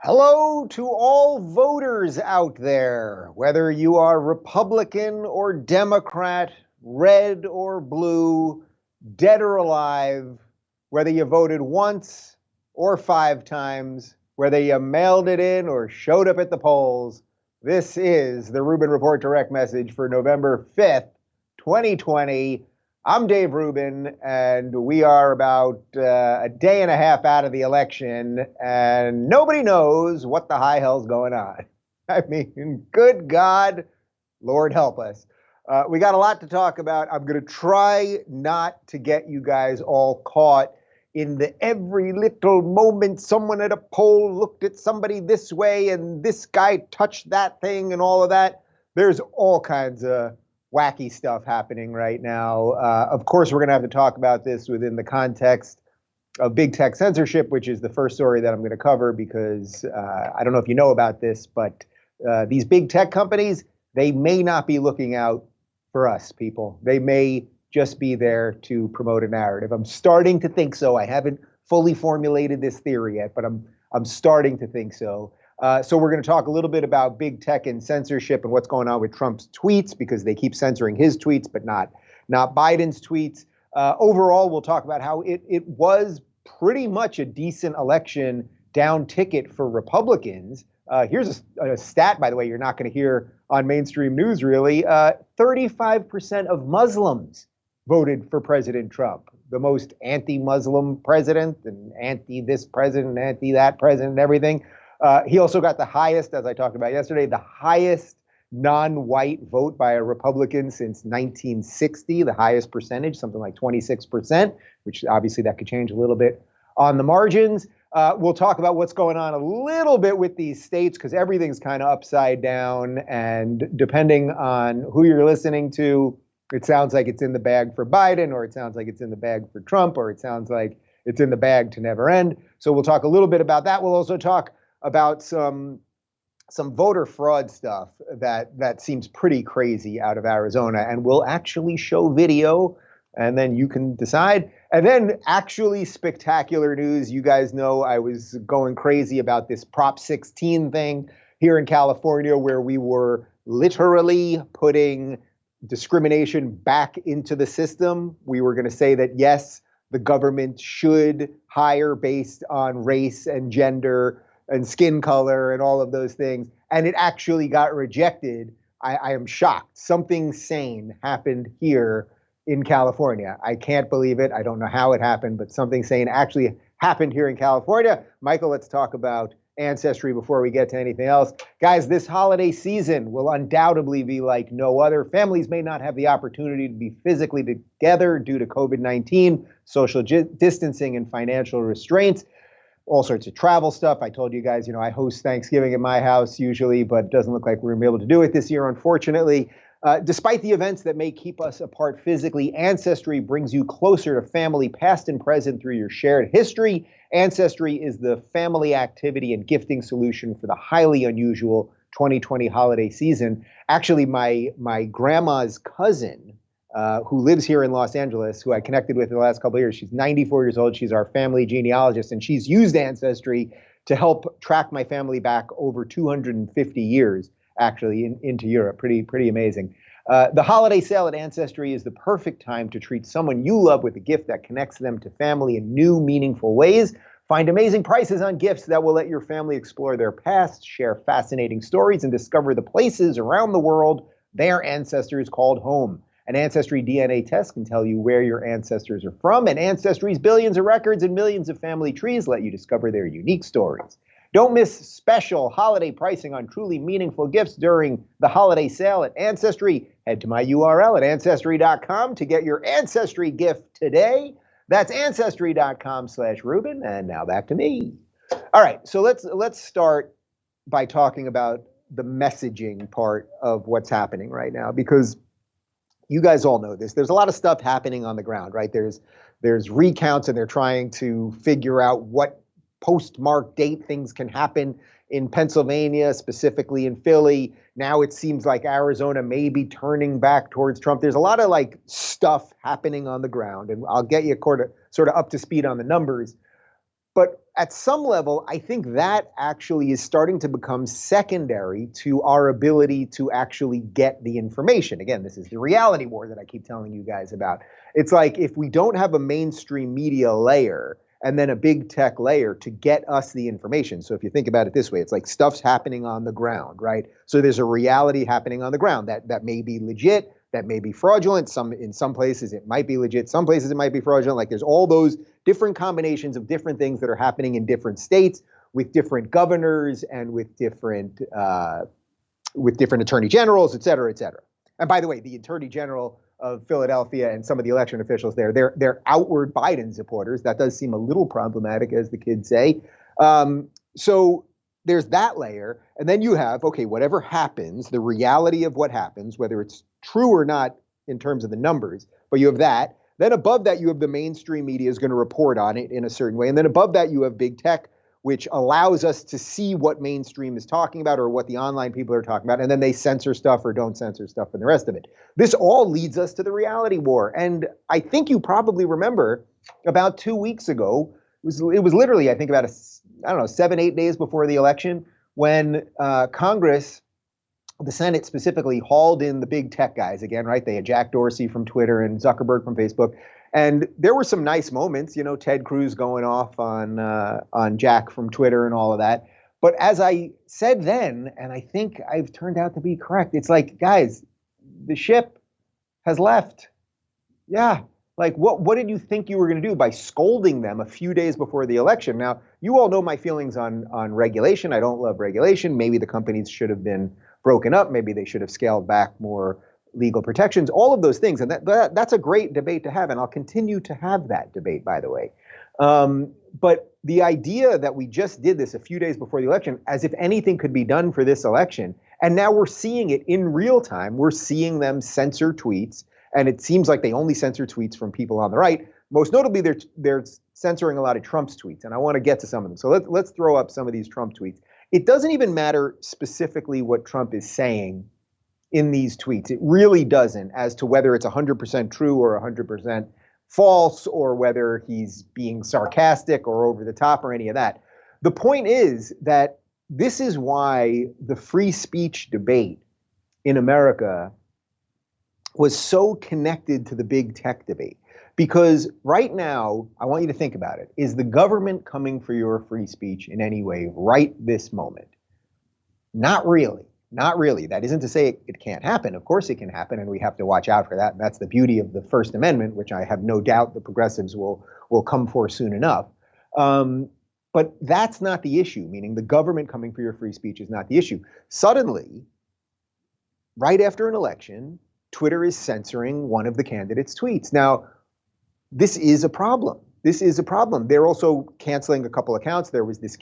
Hello to all voters out there, whether you are Republican or Democrat, red or blue, dead or alive, whether you voted once or 5 times, whether you mailed it in or showed up at the polls. This is the Rubin Report Direct Message for November 5th, 2020. I'm Dave Rubin, and we are about a day and a half out of the election, and nobody knows what the high hell's going on. I mean, good God, Lord help us. We got a lot to talk about. I'm going to try not to get you guys all caught in the every little moment someone at a poll looked at somebody this way and this guy touched that thing and all of that. There's all kinds of wacky stuff happening right now. Of course, we're going to have to talk about this within the context of big tech censorship, which is the first story that I'm going to cover because I don't know if you know about this, but these big tech companies, they may not be looking out for us, people. They may just be there to promote a narrative. I'm starting to think so. I haven't fully formulated this theory yet, but I'm starting to think so. So we're going to talk a little bit about big tech and censorship and what's going on with Trump's tweets, because they keep censoring his tweets, but not Biden's tweets. Overall, we'll talk about how it was pretty much a decent election down ticket for Republicans. Here's a stat, by the way, you're not going to hear on mainstream news, really. 35% of Muslims voted for President Trump, the most anti-Muslim president and anti-this president, anti-that president, and everything. He also got the highest, as I talked about yesterday, the highest non-white vote by a Republican since 1960, the highest percentage, something like 26%, which obviously that could change a little bit on the margins. We'll talk about what's going on a little bit with these states, because everything's kind of upside down, and depending on who you're listening to, it sounds like it's in the bag for Biden, or it sounds like it's in the bag for Trump, or it sounds like it's in the bag to never end. So we'll talk a little bit about that. We'll also talk about some voter fraud stuff that seems pretty crazy out of Arizona, and we'll actually show video, and then you can decide. And then actually spectacular news. You guys know I was going crazy about this Prop 16 thing here in California, where we were literally putting discrimination back into the system. We were going to say that, yes, the government should hire based on race and gender and skin color and all of those things. And it actually got rejected. I am shocked. Something sane happened here in California. I can't believe it. I don't know how it happened, but something sane actually happened here in California. Michael, let's talk about Ancestry before we get to anything else. Guys, this holiday season will undoubtedly be like no other. Families may not have the opportunity to be physically together due to COVID-19, social distancing, and financial restraints. All sorts of travel stuff. I told you guys, I host Thanksgiving at my house usually, but it doesn't look like we're going to be able to do it this year, unfortunately. Despite the events that may keep us apart physically, Ancestry brings you closer to family, past and present, through your shared history. Ancestry is the family activity and gifting solution for the highly unusual 2020 holiday season. Actually, my grandma's cousin, who lives here in Los Angeles, who I connected with in the last couple of years, she's 94 years old. She's our family genealogist, and she's used Ancestry to help track my family back over 250 years, actually, into Europe. Pretty amazing. The holiday sale at Ancestry is the perfect time to treat someone you love with a gift that connects them to family in new, meaningful ways. Find amazing prices on gifts that will let your family explore their past, share fascinating stories, and discover the places around the world their ancestors called home. An Ancestry DNA test can tell you where your ancestors are from, and Ancestry's billions of records and millions of family trees let you discover their unique stories. Don't miss special holiday pricing on truly meaningful gifts during the holiday sale at Ancestry. Head to my URL at Ancestry.com to get your Ancestry gift today. That's Ancestry.com/Rubin. And now back to me. All right, so let's start by talking about the messaging part of what's happening right now, because you guys all know this. There's a lot of stuff happening on the ground, right? There's recounts, and they're trying to figure out what postmark date things can happen in Pennsylvania, specifically in Philly. Now it seems like Arizona may be turning back towards Trump. There's a lot of like stuff happening on the ground, and I'll get you sort of up to speed on the numbers. But at some level, I think that actually is starting to become secondary to our ability to actually get the information. Again, this is the reality war that I keep telling you guys about. It's like if we don't have a mainstream media layer and then a big tech layer to get us the information. So if you think about it this way, it's like stuff's happening on the ground, right? So there's a reality happening on the ground that may be legit, that may be fraudulent. In some places it might be legit, some places it might be fraudulent. Like there's all those different combinations of different things that are happening in different states with different governors and with different attorney generals, et cetera, et cetera. And by the way, the attorney general of Philadelphia and some of the election officials there, they're outward Biden supporters. That does seem a little problematic, as the kids say. So there's that layer. And then you have, okay, whatever happens, the reality of what happens, whether it's true or not in terms of the numbers, but you have that. Then above that, you have the mainstream media is going to report on it in a certain way. And then above that, you have big tech, which allows us to see what mainstream is talking about or what the online people are talking about. And then they censor stuff or don't censor stuff and the rest of it. This all leads us to the reality war. And I think you probably remember about 2 weeks ago, it was literally, I think about 7-8 days before the election, when Congress, the Senate specifically, hauled in the big tech guys again, right? They had Jack Dorsey from Twitter and Zuckerberg from Facebook. And there were some nice moments, Ted Cruz going off on Jack from Twitter and all of that. But as I said then, and I think I've turned out to be correct, it's like, guys, the ship has left. Yeah. Like, what did you think you were going to do by scolding them a few days before the election? Now, you all know my feelings on regulation. I don't love regulation. Maybe the companies should have been broken up. Maybe they should have scaled back more legal protections, all of those things. And that's a great debate to have. And I'll continue to have that debate, by the way. But the idea that we just did this a few days before the election, as if anything could be done for this election, and now we're seeing it in real time. We're seeing them censor tweets. And it seems like they only censor tweets from people on the right. Most notably, they're censoring a lot of Trump's tweets. And I want to get to some of them. So let's throw up some of these Trump tweets. It doesn't even matter specifically what Trump is saying in these tweets. It really doesn't, as to whether it's 100% true or 100% false, or whether he's being sarcastic or over the top or any of that. The point is that this is why the free speech debate in America was so connected to the big tech debate. Because right now, I want you to think about it. Is the government coming for your free speech in any way right this moment? Not really. Not really. That isn't to say it can't happen. Of course it can happen, and we have to watch out for that. And that's the beauty of the First Amendment, which I have no doubt the progressives will come for soon enough. But that's not the issue, meaning the government coming for your free speech is not the issue. Suddenly, right after an election, Twitter is censoring one of the candidates' tweets. Now, this is a problem. This is a problem. They're also canceling a couple accounts. There was this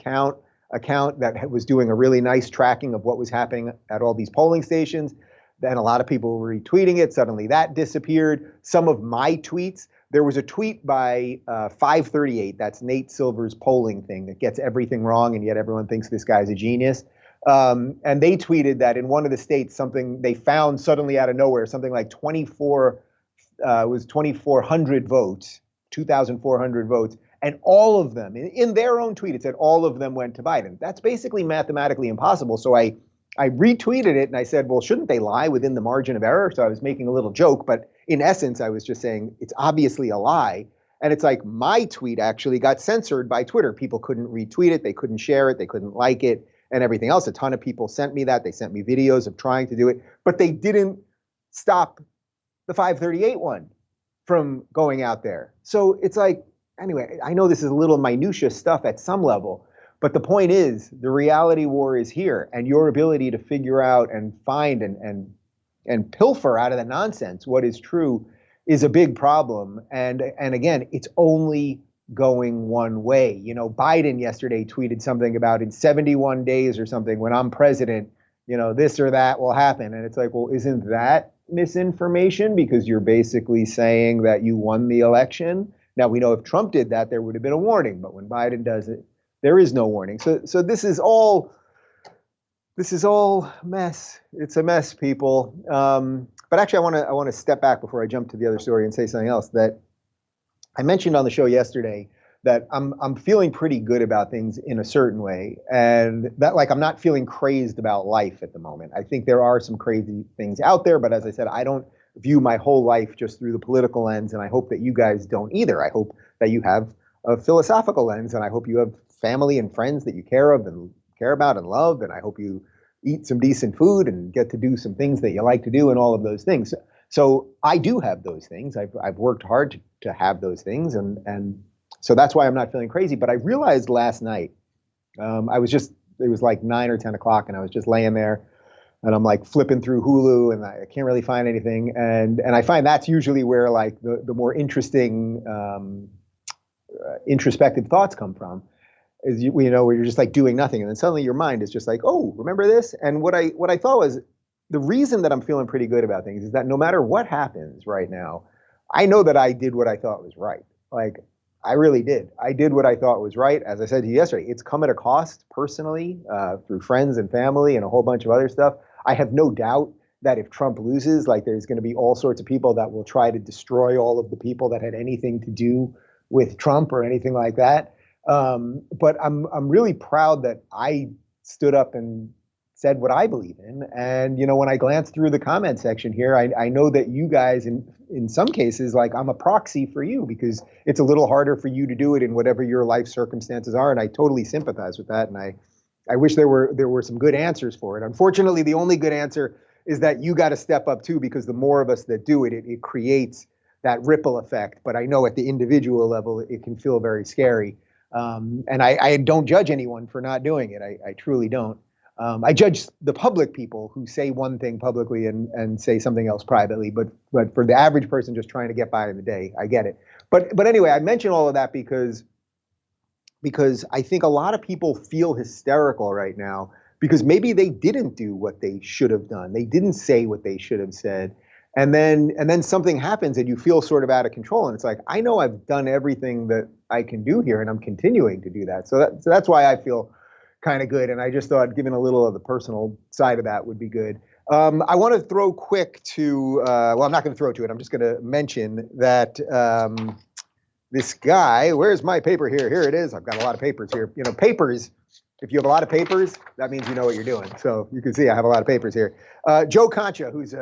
account that was doing a really nice tracking of what was happening at all these polling stations. Then a lot of people were retweeting it. Suddenly that disappeared. Some of my tweets, there was a tweet by 538, that's Nate Silver's polling thing that gets everything wrong, and yet everyone thinks this guy's a genius. And they tweeted that in one of the states, something they found suddenly out of nowhere, something like 2,400 votes, 2,400 votes. And all of them, in their own tweet, it said all of them went to Biden. That's basically mathematically impossible. So I retweeted it and I said, well, shouldn't they lie within the margin of error? So I was making a little joke, but in essence, I was just saying it's obviously a lie. And it's like my tweet actually got censored by Twitter. People couldn't retweet it, they couldn't share it, they couldn't like it, and everything else. A ton of people sent me that. They sent me videos of trying to do it, but they didn't stop the 538 one from going out there. So it's like, anyway, I know this is a little minutia stuff at some level, but the point is the reality war is here, and your ability to figure out and find and pilfer out of the nonsense what is true is a big problem. And again, it's only going one way. Biden yesterday tweeted something about in 71 days or something, when I'm president, this or that will happen. And it's like, well, isn't that misinformation? Because you're basically saying that you won the election. Now, we know if Trump did that, there would have been a warning. But when Biden does it, There is no warning. So this is all mess. It's a mess, people. But actually, I want to step back before I jump to the other story and say something else that I mentioned on the show yesterday, that I'm feeling pretty good about things in a certain way, and that, like, I'm not feeling crazed about life at the moment. I think there are some crazy things out there, but as I said, I don't view my whole life just through the political lens, and I hope that you guys don't either. I hope that you have a philosophical lens, and I hope you have family and friends that you care of and care about and love, and I hope you eat some decent food and get to do some things that you like to do and all of those things. So I do have those things. I've worked hard to have those things, and so that's why I'm not feeling crazy. But I realized last night, it was like 9 or 10 o'clock, and I was just laying there, and I'm like flipping through Hulu, and I can't really find anything, and I find that's usually where like the more interesting introspective thoughts come from. Is where you're just like doing nothing, and then suddenly your mind is just like, oh, remember this? And what I thought was, the reason that I'm feeling pretty good about things is that no matter what happens right now, I know that I did what I thought was right. Like, I really did. I did what I thought was right. As I said to you yesterday, it's come at a cost personally, through friends and family and a whole bunch of other stuff. I have no doubt that if Trump loses, like, there's going to be all sorts of people that will try to destroy all of the people that had anything to do with Trump or anything like that. But I'm really proud that I stood up and said what I believe in. And when I glance through the comment section here, I know that you guys, in some cases, like, I'm a proxy for you, because it's a little harder for you to do it in whatever your life circumstances are, and I totally sympathize with that. And I wish there were some good answers for it. Unfortunately, the only good answer is that you got to step up too, because the more of us that do it, it creates that ripple effect. But I know at the individual level, it can feel very scary. And I don't judge anyone for not doing it. I truly don't. I judge the public people who say one thing publicly and say something else privately. But for the average person just trying to get by in the day, I get it. But anyway, I mention all of that because I think a lot of people feel hysterical right now because maybe they didn't do what they should have done. They didn't say what they should have said. And then something happens and you feel sort of out of control. And it's like, I know I've done everything that I can do here, and I'm continuing to do that. So that's why I feel kind of good. And I just thought giving a little of the personal side of that would be good. I want to throw quick to, well, I'm not going to throw to it. I'm just going to mention that this guy, where's my paper here? Here it is. I've got a lot of papers here. Papers, if you have a lot of papers, that means you know what you're doing. So you can see I have a lot of papers here. Joe Concha, who's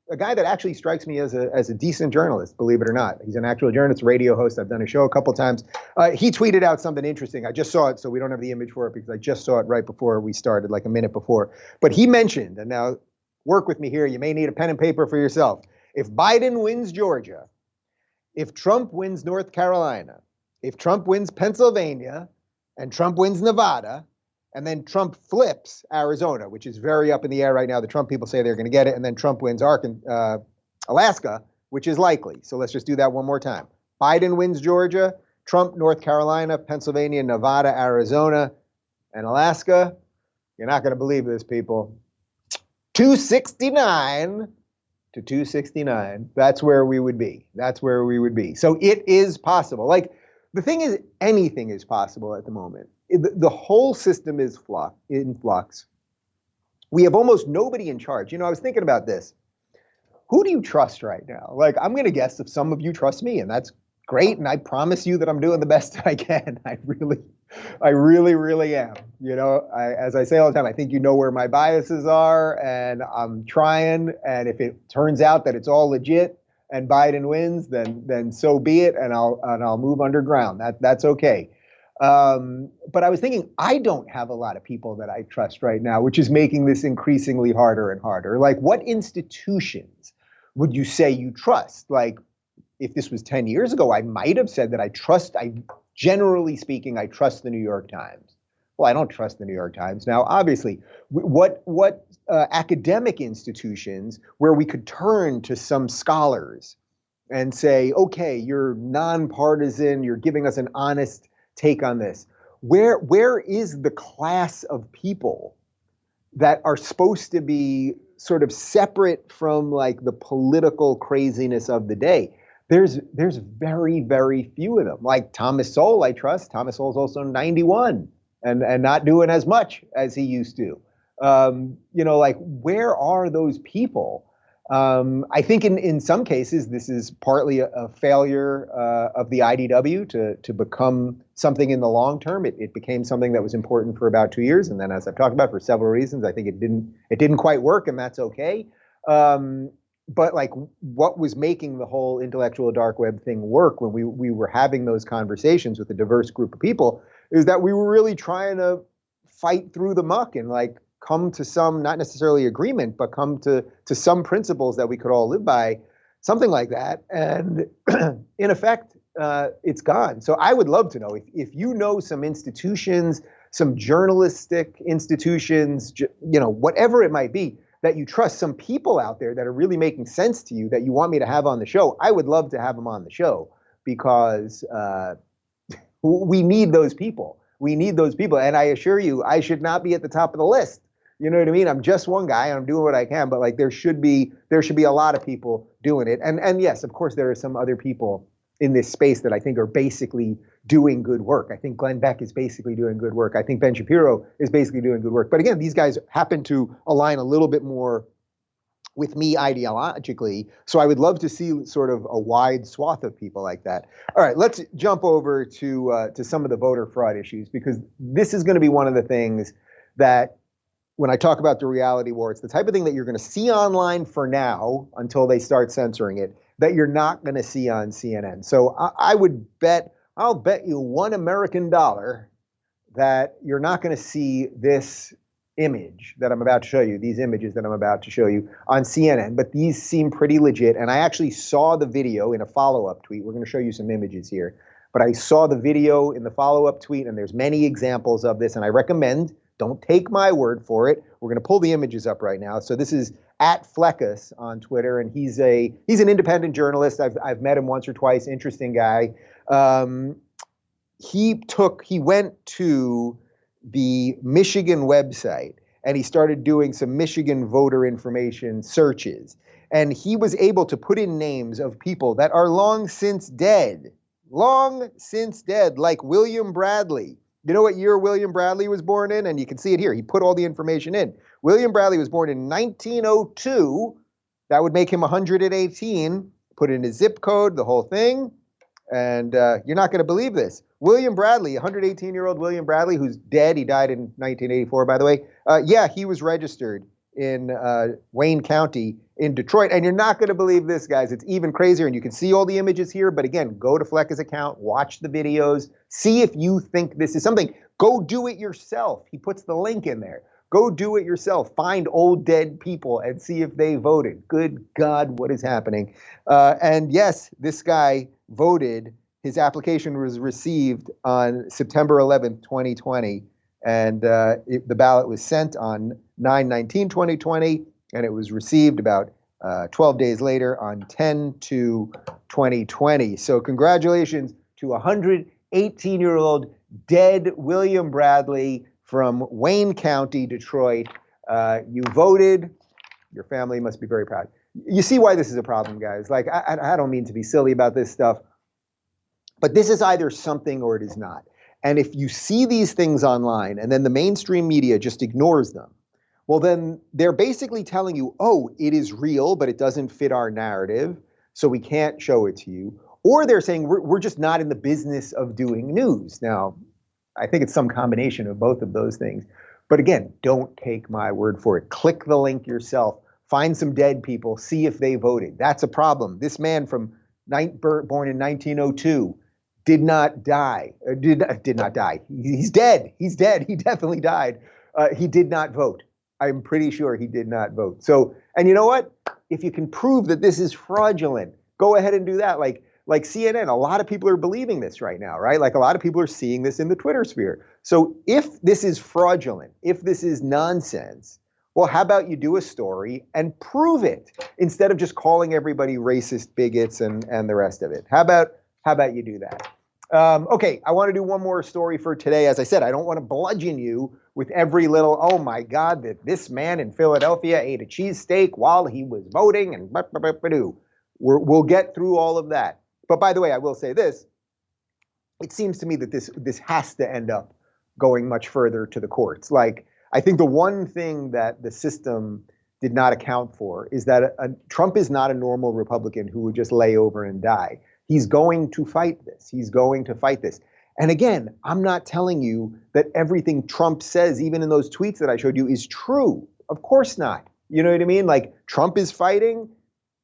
a guy that actually strikes me as a decent journalist, believe it or not. He's an actual journalist, radio host. I've done a show a couple times. He tweeted out something interesting. I just saw it, so we don't have the image for it because I just saw it right before we started, like a minute before. But he mentioned, and now work with me here, you may need a pen and paper for yourself. If Biden wins Georgia, if Trump wins North Carolina, if Trump wins Pennsylvania, and Trump wins Nevada, and then Trump flips Arizona, which is very up in the air right now. The Trump people say they're going to get it. And then Trump wins Alaska, which is likely. So let's just do that one more time. Biden wins Georgia, Trump, North Carolina, Pennsylvania, Nevada, Arizona, and Alaska. You're not going to believe this, people. 269 to 269. That's where we would be. That's where we would be. So it is possible. Like, the thing is, anything is possible at the moment. The whole system is in flux. We have almost nobody in charge. I was thinking about this. Who do you trust right now? Like, I'm going to guess if some of you trust me, and that's great. And I promise you that I'm doing the best I can. I really, really am. As I say all the time, I think you know where my biases are, and I'm trying. And if it turns out that it's all legit and Biden wins, then so be it, and I'll move underground. That's okay. But I was thinking, I don't have a lot of people that I trust right now, which is making this increasingly harder and harder. Like, what institutions would you say you trust? Like, if this was 10 years ago, I might have said that generally speaking, I trust the New York Times. Well, I don't trust the New York Times now. Obviously, what academic institutions where we could turn to some scholars and say, okay, you're nonpartisan, you're giving us an honest take on this. Where is the class of people that are supposed to be sort of separate from like the political craziness of the day? There's very, very few of them. Like Thomas Sowell, I trust. Thomas Sowell's also 91 and not doing as much as he used to. Like where are those people? I think in some cases this is partly a failure of the IDW to become something in the long term. It became something that was important for about 2 years, and then, as I've talked about, for several reasons, I think it didn't quite work, and that's okay. But like, what was making the whole intellectual dark web thing work when we were having those conversations with a diverse group of people is that we were really trying to fight through the muck and like come to some, not necessarily agreement, but come to some principles that we could all live by, something like that. And in effect, it's gone. So I would love to know if you know some institutions, some journalistic institutions, whatever it might be, that you trust, some people out there that are really making sense to you that you want me to have on the show. I would love to have them on the show because we need those people. We need those people. And I assure you, I should not be at the top of the list. You know what I mean? I'm just one guy and I'm doing what I can, but like there should be a lot of people doing it. And yes, of course, there are some other people in this space that I think are basically doing good work. I think Glenn Beck is basically doing good work. I think Ben Shapiro is basically doing good work. But again, these guys happen to align a little bit more with me ideologically. So I would love to see sort of a wide swath of people like that. All right, let's jump over to some of the voter fraud issues, because this is going to be one of the things that, when I talk about the reality war, it's the type of thing that you're going to see online for now until they start censoring it, that you're not going to see on CNN. So I'll bet you $1 American that you're not going to see this image that I'm about to show you, these images that I'm about to show you on CNN, but these seem pretty legit. And I actually saw the video in a follow-up tweet. We're going to show you some images here, but I saw the video in the follow-up tweet, and there's many examples of this, and I recommend, don't take my word for it. We're going to pull the images up right now. So this is at Fleckus on Twitter, and he's an independent journalist. I've met him once or twice. Interesting guy. He went to the Michigan website and he started doing some Michigan voter information searches. And he was able to put in names of people that are long since dead, like William Bradley. You know what year William Bradley was born in? And you can see it here. He put all the information in. William Bradley was born in 1902. That would make him 118. Put in his zip code, the whole thing. And you're not going to believe this. William Bradley, 118-year-old William Bradley, who's dead. He died in 1984, by the way. He was registered in Wayne County in Detroit. And you're not going to believe this, guys. It's even crazier. And you can see all the images here. But again, go to Flecka's account, watch the videos, see if you think this is something. Go do it yourself. He puts the link in there. Go do it yourself. Find old dead people and see if they voted. Good God, what is happening? And yes, this guy voted. His application was received on September 11th, 2020. And the ballot was sent on 9/19/2020, and it was received about 12 days later on 10/2/2020. So congratulations to 118-year-old dead William Bradley from Wayne County, Detroit. You voted. Your family must be very proud. You see why this is a problem, guys. Like, I don't mean to be silly about this stuff, but this is either something or it is not. And if you see these things online and then the mainstream media just ignores them, well, then they're basically telling you, oh, it is real, but it doesn't fit our narrative, so we can't show it to you. Or they're saying we're just not in the business of doing news. Now, I think it's some combination of both of those things. But again, don't take my word for it. Click the link yourself. Find some dead people. See if they voted. That's a problem. This man born in 1902 did not die. Did not die. He's dead. He's dead. He definitely died. He did not vote. I'm pretty sure he did not vote. So, and you know what? If you can prove that this is fraudulent, go ahead and do that. Like CNN, a lot of people are believing this right now, right? Like a lot of people are seeing this in the Twitter sphere. So if this is fraudulent, if this is nonsense, well, how about you do a story and prove it instead of just calling everybody racist, bigots, and the rest of it? How about you do that? Okay, I want to do one more story for today. As I said, I don't want to bludgeon you with every little, oh my God, that this man in Philadelphia ate a cheesesteak while he was voting and We'll get through all of that. But by the way, I will say this. It seems to me that this has to end up going much further to the courts. Like, I think the one thing that the system did not account for is that Trump is not a normal Republican who would just lay over and die. He's going to fight this. He's going to fight this. And again, I'm not telling you that everything Trump says, even in those tweets that I showed you, is true. Of course not. You know what I mean? Like, Trump is fighting,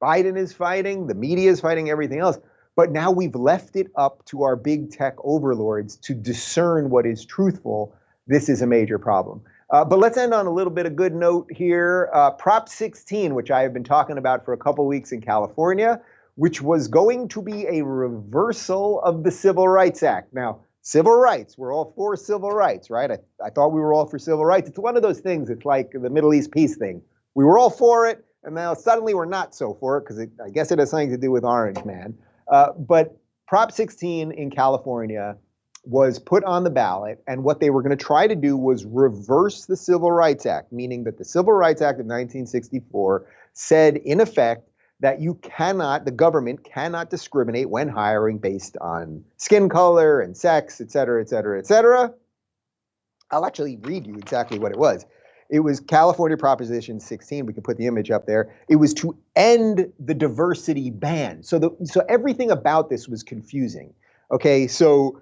Biden is fighting, the media is fighting, everything else. But now we've left it up to our big tech overlords to discern what is truthful. This is a major problem. But let's end on a little bit of good note here. Prop 16, which I have been talking about for a couple weeks in California, which was going to be a reversal of the Civil Rights Act. Now, civil rights, we're all for civil rights, right? I thought we were all for civil rights. It's one of those things, it's like the Middle East peace thing. We were all for it, and now suddenly we're not so for it, because I guess it has something to do with Orange Man. But Prop 16 in California was put on the ballot, and what they were going to try to do was reverse the Civil Rights Act, meaning that the Civil Rights Act of 1964 said, in effect, that the government cannot discriminate when hiring based on skin color and sex, et cetera, et cetera, et cetera. I'll actually read you exactly what it was. It was California Proposition 16. We can put the image up there. It was to end the diversity ban. So everything about this was confusing. Okay, so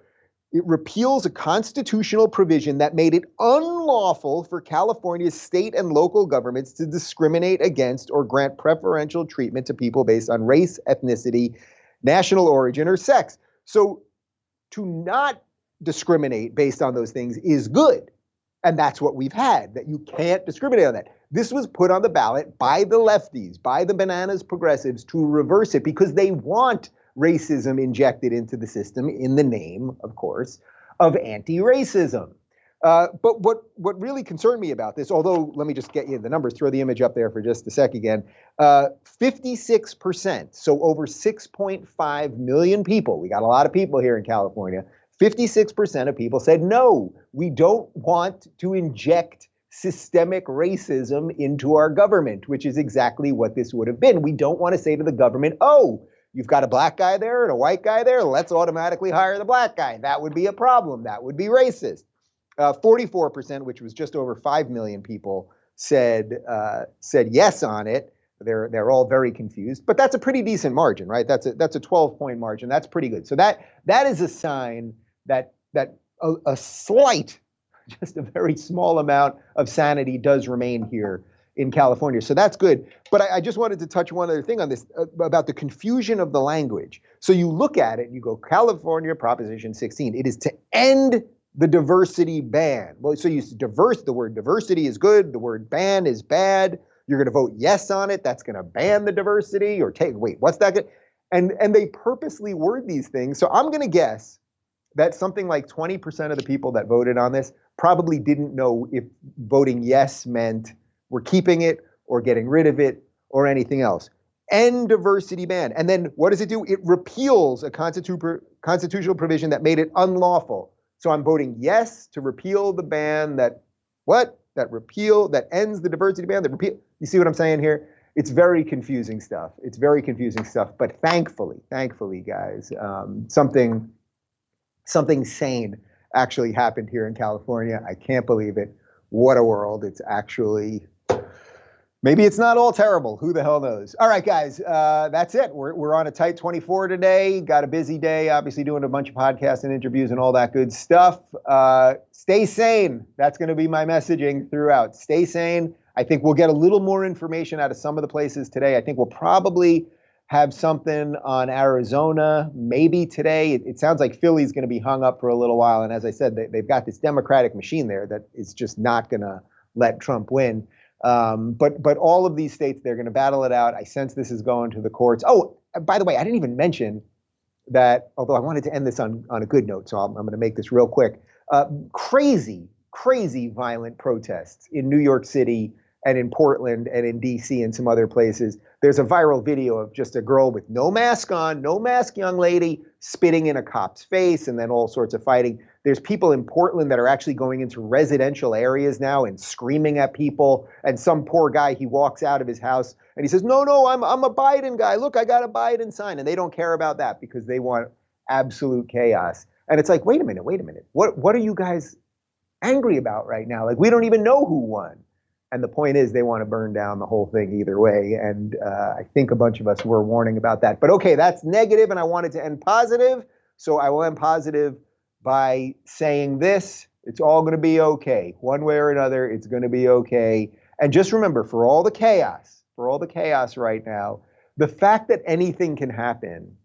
it repeals a constitutional provision that made it unlawful for California's state and local governments to discriminate against or grant preferential treatment to people based on race, ethnicity, national origin, or sex. So to not discriminate based on those things is good. And that's what we've had, that you can't discriminate on that. This was put on the ballot by the lefties, by the bananas progressives, to reverse it because they want racism injected into the system in the name, of course, of anti-racism. But what really concerned me about this, although let me just get you the numbers, throw the image up there for just a sec again, 56%, so over 6.5 million people, we got a lot of people here in California, 56% of people said, no, we don't want to inject systemic racism into our government, which is exactly what this would have been. We don't want to say to the government, oh, you've got a black guy there and a white guy there, let's automatically hire the black guy. That would be a problem. That would be racist. 44%, which was just over 5 million people, said yes on it. They're all very confused, but that's a pretty decent margin, right? That's a 12-point margin. That's pretty good. So that is a sign that a slight, just a very small amount of sanity does remain here in California. So that's good. But I just wanted to touch one other thing on this, about the confusion of the language. So you look at it and you go, California Proposition 16, it is to end the diversity ban. Well, so the word diversity is good, the word ban is bad. You're going to vote yes on it. That's going to ban the diversity, or what's that good? And they purposely word these things. So I'm going to guess that something like 20% of the people that voted on this probably didn't know if voting yes meant we're keeping it or getting rid of it or anything else. End diversity ban. And then what does it do? It repeals a constitutional provision that made it unlawful. So I'm voting yes to repeal the ban that ends the diversity ban, You see what I'm saying here? It's very confusing stuff. It's very confusing stuff. But thankfully, guys, something sane actually happened here in California. I can't believe it. What a world. It's actually, maybe it's not all terrible. Who the hell knows? All right, guys, that's it. We're on a tight 24 today. Got a busy day, obviously doing a bunch of podcasts and interviews and all that good stuff. Stay sane. That's going to be my messaging throughout. Stay sane. I think we'll get a little more information out of some of the places today. I think we'll probably have something on Arizona, maybe today. It sounds like Philly's going to be hung up for a little while. And as I said, they've got this Democratic machine there that is just not going to let Trump win. But all of these states, they're going to battle it out. I sense this is going to the courts. Oh, by the way, I didn't even mention that, although I wanted to end this on a good note, so I'm going to make this real quick. Crazy violent protests in New York City and in Portland and in DC and some other places. There's a viral video of just a girl with no mask on, no mask young lady, spitting in a cop's face and then all sorts of fighting. There's people in Portland that are actually going into residential areas now and screaming at people. And some poor guy, he walks out of his house and he says, no, I'm a Biden guy. Look, I got a Biden sign. And they don't care about that because they want absolute chaos. And it's like, wait a minute. What are you guys angry about right now? Like, we don't even know who won. And the point is, they want to burn down the whole thing either way. And I think a bunch of us were warning about that. But okay, that's negative, and I wanted to end positive. So I will end positive by saying this: it's all going to be okay. One way or another, it's going to be okay. And just remember, for all the chaos right now, the fact that anything can happen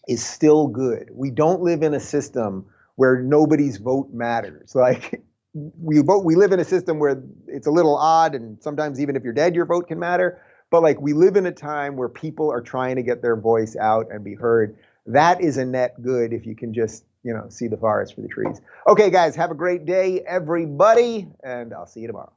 is still good. We don't live in a system where nobody's vote matters. Like, we live in a system where it's a little odd, and sometimes even if you're dead, your vote can matter. But like, we live in a time where people are trying to get their voice out and be heard. That is a net good if you can just, see the forest for the trees. Okay, guys, have a great day, everybody, and I'll see you tomorrow.